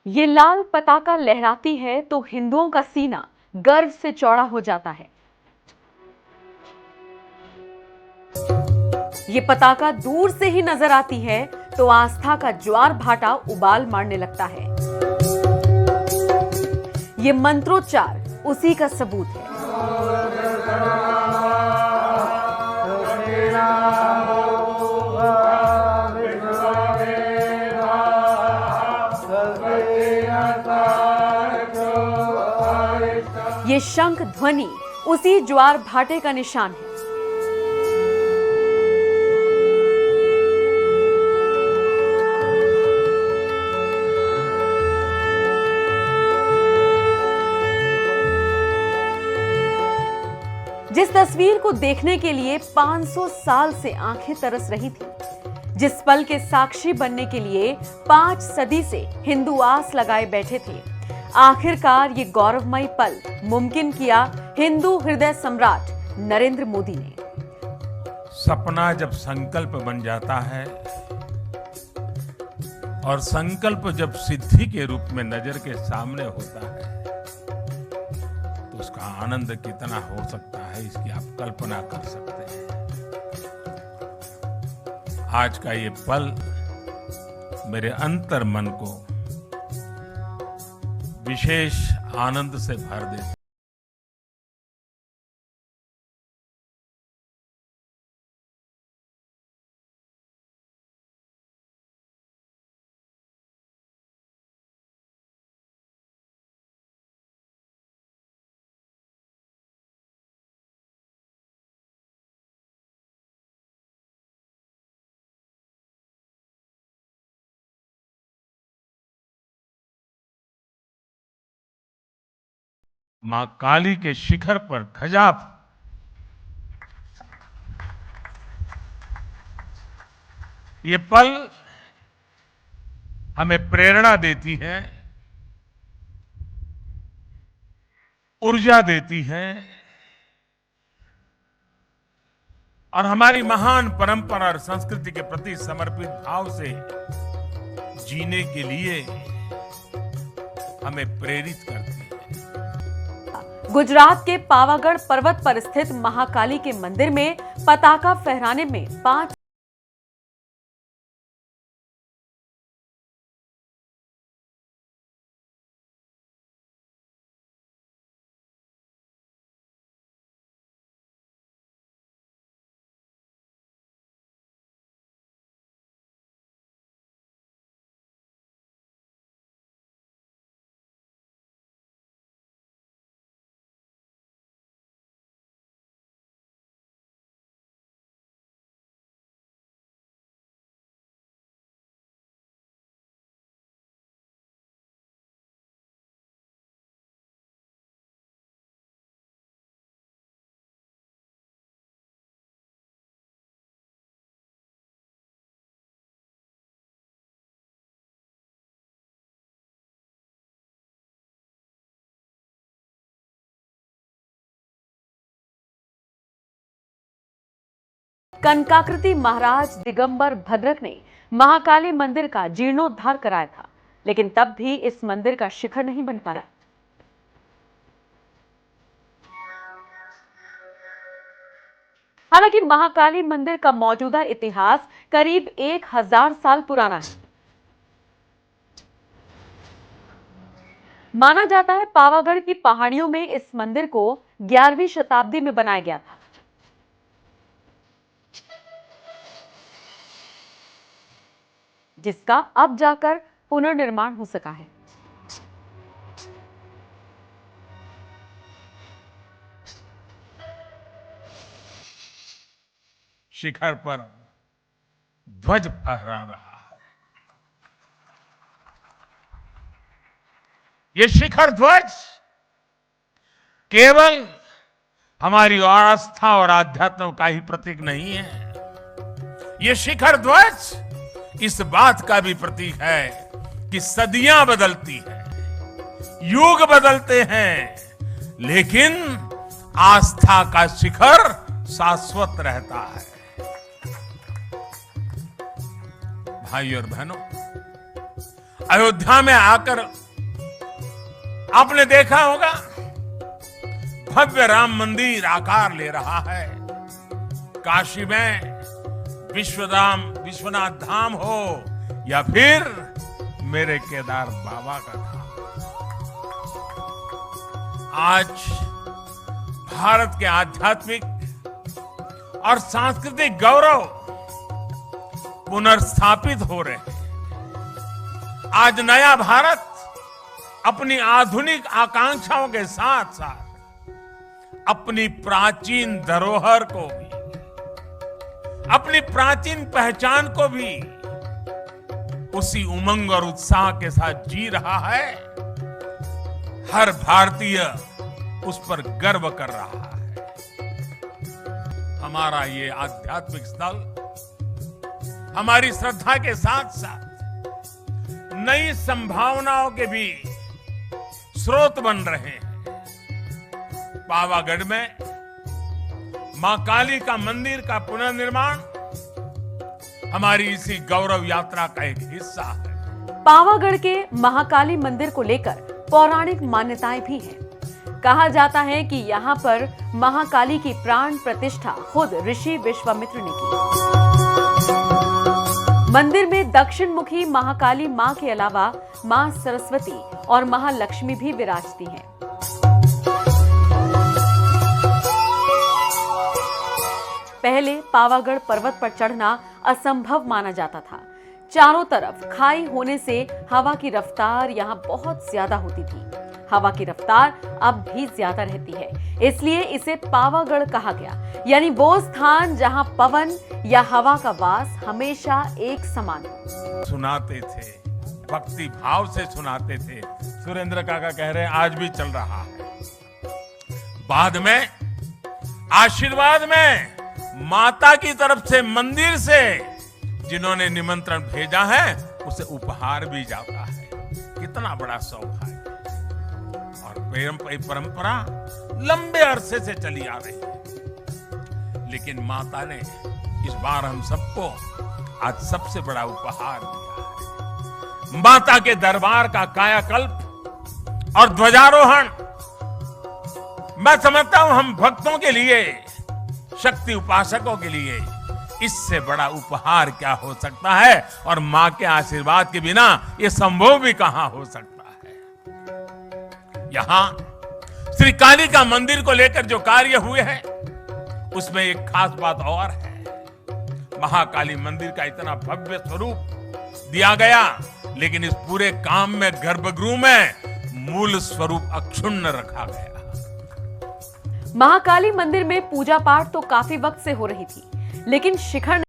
ये लाल पताका लहराती है तो हिंदुओं का सीना गर्व से चौड़ा हो जाता है। ये पताका दूर से ही नजर आती है तो आस्था का ज्वार भाटा उबाल मारने लगता है। ये मंत्रोच्चार उसी का सबूत है। ये शंख ध्वनि उसी ज्वार भाटे का निशान है। जिस तस्वीर को देखने के लिए 500 साल से आंखें तरस रही थी, जिस पल के साक्षी बनने के लिए 5 सदी से हिंदू आस लगाए बैठे थे, आखिरकार ये गौरवमयी पल मुमकिन किया हिंदू हृदय सम्राट नरेंद्र मोदी ने। सपना जब संकल्प बन जाता है और संकल्प जब सिद्धि के रूप में नजर के सामने होता है तो उसका आनंद कितना हो सकता है, इसकी आप कल्पना कर सकते हैं। आज का ये पल मेरे अंतर मन को विशेष आनंद से भर देता है। मां काली के शिखर पर ध्वजा, ये पल हमें प्रेरणा देती है, ऊर्जा देती है और हमारी महान परंपरा और संस्कृति के प्रति समर्पित भाव से जीने के लिए हमें प्रेरित करती है। गुजरात के पावागढ़ पर्वत पर स्थित महाकाली के मंदिर में पताका फहराने में 5 कनकाकृति महाराज दिगंबर भद्रक ने महाकाली मंदिर का जीर्णोद्धार कराया था, लेकिन तब भी इस मंदिर का शिखर नहीं बन पाया। हालांकि महाकाली मंदिर का मौजूदा इतिहास करीब 1000 साल पुराना है। माना जाता है पावागढ़ की पहाड़ियों में इस मंदिर को 11वीं शताब्दी में बनाया गया था। जिसका अब जाकर पुनर्निर्माण हो सका है। शिखर पर ध्वज फहरा रहा है। ये शिखर ध्वज केवल हमारी आस्था और आध्यात्म का ही प्रतीक नहीं है, ये शिखर ध्वज इस बात का भी प्रतीक है कि सदियां बदलती हैं, युग बदलते हैं, लेकिन आस्था का शिखर शाश्वत रहता है। भाइयों और बहनों, अयोध्या में आकर आपने देखा होगा भव्य राम मंदिर आकार ले रहा है। काशी में विश्वनाथ धाम हो या फिर मेरे केदार बाबा का धाम, आज भारत के आध्यात्मिक और सांस्कृतिक गौरव पुनर्स्थापित हो रहे हैं। आज नया भारत अपनी आधुनिक आकांक्षाओं के साथ साथ अपनी प्राचीन धरोहर को भी, अपनी प्राचीन पहचान को भी उसी उमंग और उत्साह के साथ जी रहा है। हर भारतीय उस पर गर्व कर रहा है। हमारा ये आध्यात्मिक स्थल हमारी श्रद्धा के साथ साथ नई संभावनाओं के भी स्रोत बन रहे हैं। पावागढ़ में मां काली का मंदिर का पुनर्निर्माण हमारी इसी गौरव यात्रा का एक हिस्सा है। पावागढ़ के महाकाली मंदिर को लेकर पौराणिक मान्यताएं भी हैं। कहा जाता है कि यहाँ पर महाकाली की प्राण प्रतिष्ठा खुद ऋषि विश्वामित्र ने की। मंदिर में दक्षिण मुखी महाकाली मां के अलावा मां सरस्वती और महालक्ष्मी भी विराजती हैं। पहले पावागढ़ पर्वत पर चढ़ना असंभव माना जाता था। चारों तरफ खाई होने से हवा की रफ्तार यहाँ बहुत ज्यादा होती थी। हवा की रफ्तार अब भी ज्यादा रहती है, इसलिए इसे पावागढ़ कहा गया, यानी वो स्थान जहाँ पवन या हवा का वास हमेशा एक समान हो। सुनाते थे, भक्ति भाव से सुनाते थे। सुरेंद्र काका कह रहे हैं आज भी चल रहा है। बाद में आशीर्वाद में माता की तरफ से मंदिर से जिन्होंने निमंत्रण भेजा है उसे उपहार भी जाता है। कितना बड़ा सौभाग्य। और परंपरा लंबे अरसे से चली आ रही है, लेकिन माता ने इस बार हम सबको आज सबसे बड़ा उपहार दिया है। माता के दरबार का कायाकल्प और ध्वजारोहण। मैं समझता हूं हम भक्तों के लिए, शक्ति उपासकों के लिए इससे बड़ा उपहार क्या हो सकता है। और मां के आशीर्वाद के बिना यह संभव भी कहां हो सकता है। यहां श्री काली का मंदिर को लेकर जो कार्य हुए हैं उसमें एक खास बात और है। महाकाली मंदिर का इतना भव्य स्वरूप दिया गया, लेकिन इस पूरे काम में गर्भगृह में मूल स्वरूप अक्षुण्ण रखा गया। महाकाली मंदिर में पूजा पाठ तो काफी वक्त से हो रही थी, लेकिन शिखर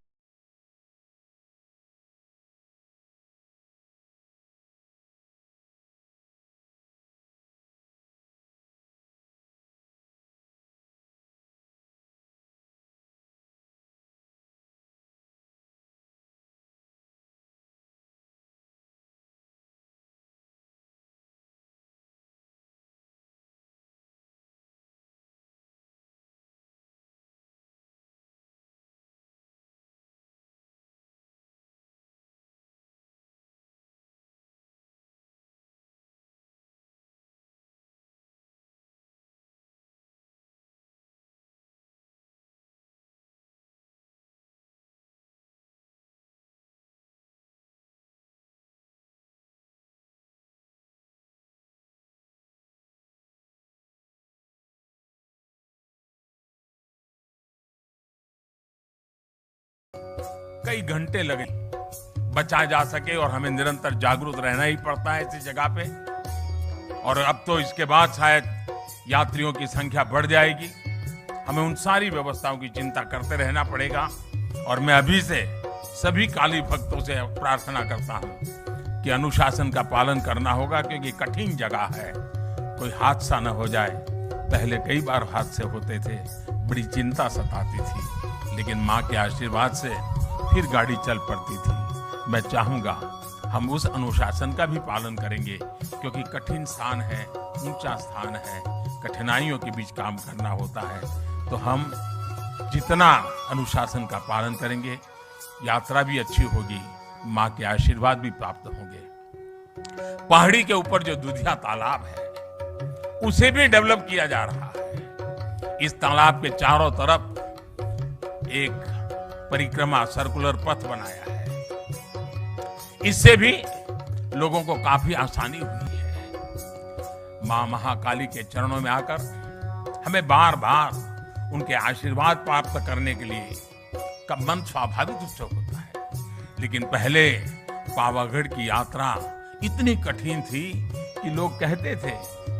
कई घंटे लगे बचा जा सके, और हमें निरंतर जागरूक रहना ही पड़ता है ऐसी जगह पे। और अब तो इसके बाद शायद यात्रियों की संख्या बढ़ जाएगी। हमें उन सारी व्यवस्थाओं की चिंता करते रहना पड़ेगा। और मैं अभी से सभी काली भक्तों से प्रार्थना करता हूं कि अनुशासन का पालन करना होगा, क्योंकि कठिन जगह है, कोई हादसा न हो जाए। पहले कई बार हादसे होते थे, बड़ी चिंता सताती थी, लेकिन मां के आशीर्वाद से फिर गाड़ी चल पड़ती थी। मैं चाहूंगा हम उस अनुशासन का भी पालन करेंगे, क्योंकि कठिन स्थान है, ऊंचा स्थान है, कठिनाइयों के बीच काम करना होता है। तो हम जितना अनुशासन का पालन करेंगे, यात्रा भी अच्छी होगी, मां के आशीर्वाद भी प्राप्त होंगे। पहाड़ी के ऊपर जो दुधिया तालाब है उसे भी डेवलप किया जा रहा है। इस तालाब के चारों तरफ एक परिक्रमा सर्कुलर पथ बनाया है। इससे भी लोगों को काफी आसानी हुई है। मां महाकाली के चरणों में आकर हमें बार बार उनके आशीर्वाद प्राप्त करने के लिए का मन स्वाभाविक रूप से होता है। लेकिन पहले पावागढ़ की यात्रा इतनी कठिन थी कि लोग कहते थे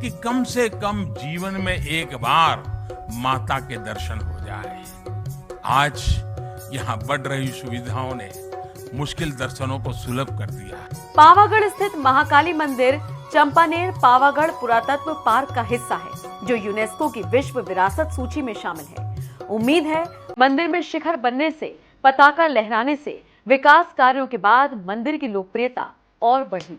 कि कम से कम जीवन में एक बार माता के दर्शन हो जाए। आज यहाँ बढ़ रही सुविधाओं ने मुश्किल दर्शनों को सुलभ कर दिया है। पावागढ़ स्थित महाकाली मंदिर चंपानेर पावागढ़ पुरातत्व पार्क का हिस्सा है, जो यूनेस्को की विश्व विरासत सूची में शामिल है। उम्मीद है मंदिर में शिखर बनने से, पताका लहराने से विकास कार्यों के बाद मंदिर की लोकप्रियता और बढ़ी।